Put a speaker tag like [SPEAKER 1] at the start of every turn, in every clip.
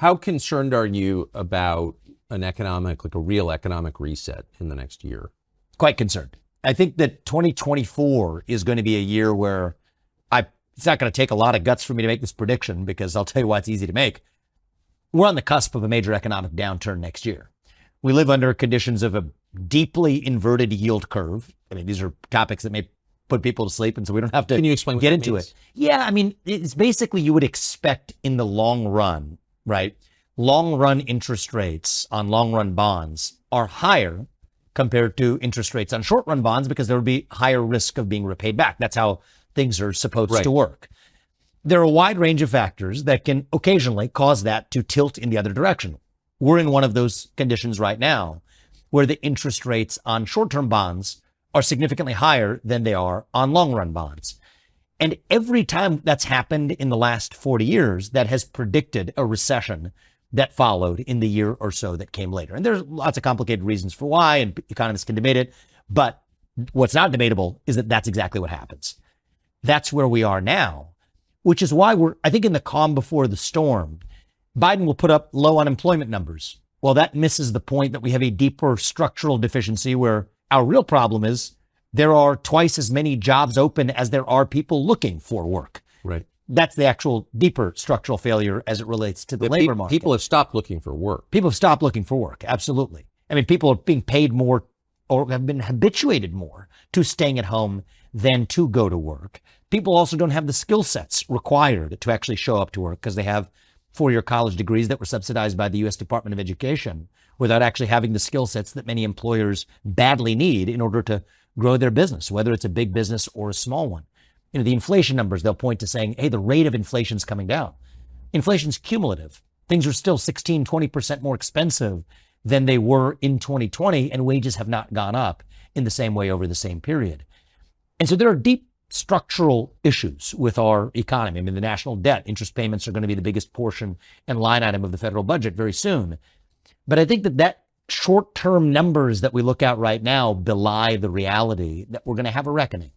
[SPEAKER 1] How concerned are you about like a real economic reset in the next year?
[SPEAKER 2] Quite concerned. I think that 2024 is going to be a year where it's not going to take a lot of guts for me to make this prediction, because I'll tell you why it's easy to make. We're on the cusp of a major economic downturn next year. We live under conditions of a deeply inverted yield curve. I mean, these are topics that may put people to sleep, and so we don't have to
[SPEAKER 1] Can you explain
[SPEAKER 2] get
[SPEAKER 1] what
[SPEAKER 2] into
[SPEAKER 1] means?
[SPEAKER 2] it. Yeah, I mean, it's basically you would expect in the long run, right? Long run interest rates on long run bonds are higher compared to interest rates on short run bonds, because there would be higher risk of being repaid back. That's how things are supposed to work. There are a wide range of factors that can occasionally cause that to tilt in the other direction. We're in one of those conditions right now, where the interest rates on short-term bonds are significantly higher than they are on long-run bonds. And every time that's happened in the last 40 years, that has predicted a recession that followed in the year or so that came later. And there's lots of complicated reasons for why, and economists can debate it. But what's not debatable is that that's exactly what happens. That's where we are now, which is why I think in the calm before the storm, Biden will put up low unemployment numbers. Well, that misses the point that we have a deeper structural deficiency, where our real problem is there are twice as many jobs open as there are people looking for work.
[SPEAKER 1] Right.
[SPEAKER 2] That's the actual deeper structural failure as it relates to the labor market.
[SPEAKER 1] People have stopped looking for work.
[SPEAKER 2] People have stopped looking for work. Absolutely. I mean, people are being paid more, or have been habituated more to staying at home than to go to work. People also don't have the skill sets required to actually show up to work, because they have four-year college degrees that were subsidized by the U.S. Department of Education, without actually having the skill sets that many employers badly need in order to grow their business, whether it's a big business or a small one. You know, the inflation numbers, they'll point to saying, hey, the rate of inflation's coming down. Inflation's cumulative. Things are still 16, 20% more expensive than they were in 2020, and wages have not gone up in the same way over the same period. And so there are deep structural issues with our economy. I mean, the national debt, interest payments are going to be the biggest portion and line item of the federal budget very soon. But I think that short-term numbers that we look at right now belie the reality that we're going to have a reckoning.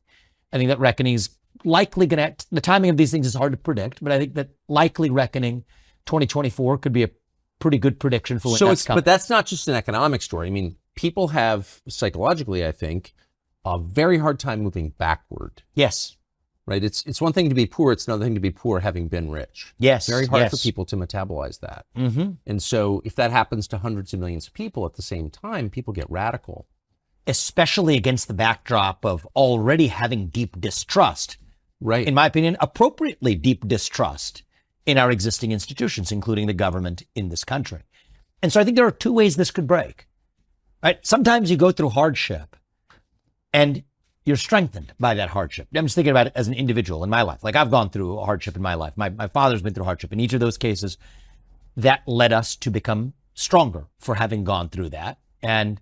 [SPEAKER 2] I think that reckoning is likely going to, the timing of these things is hard to predict, but I think that likely reckoning 2024 could be a pretty good prediction for when that's coming.
[SPEAKER 1] But that's not just an economic story. I mean, people have psychologically, I think, a very hard time moving backward.
[SPEAKER 2] Yes.
[SPEAKER 1] Right? It's one thing to be poor. It's another thing to be poor having been rich.
[SPEAKER 2] Yes.
[SPEAKER 1] Very hard for people to metabolize that.
[SPEAKER 2] Mm-hmm.
[SPEAKER 1] And so if that happens to hundreds of millions of people at the same time, people get radical.
[SPEAKER 2] Especially against the backdrop of already having deep distrust.
[SPEAKER 1] Right.
[SPEAKER 2] In my opinion, appropriately deep distrust in our existing institutions, including the government in this country. And so I think there are two ways this could break. Right? Sometimes you go through hardship and you're strengthened by that hardship. I'm just thinking about it as an individual in my life. Like, I've gone through a hardship in my life. My father's been through hardship. In each of those cases, that led us to become stronger for having gone through that, and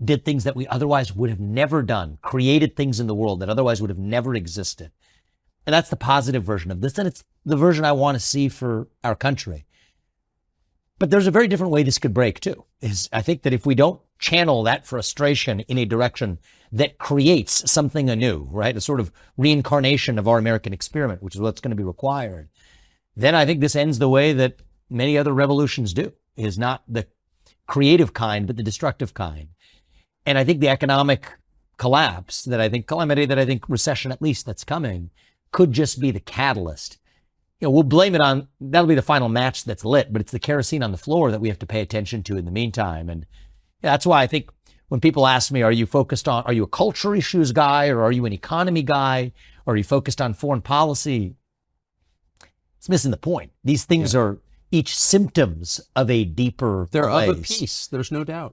[SPEAKER 2] did things that we otherwise would have never done, created things in the world that otherwise would have never existed. And that's the positive version of this. And it's the version I want to see for our country. But there's a very different way this could break too. I think that if we don't channel that frustration in a direction that creates something anew, right? A sort of reincarnation of our American experiment, which is what's going to be required, then I think this ends the way that many other revolutions do, is not the creative kind, but the destructive kind. And I think the economic collapse calamity that I think recession at least that's coming could just be the catalyst. You know, we'll blame it on, that'll be the final match that's lit, but it's the kerosene on the floor that we have to pay attention to in the meantime. And that's why I think when people ask me, are you a culture issues guy, or are you an economy guy, or are you focused on foreign policy? It's missing the point. These things are each symptoms of a deeper
[SPEAKER 1] They're
[SPEAKER 2] place.
[SPEAKER 1] of a piece. There's no doubt.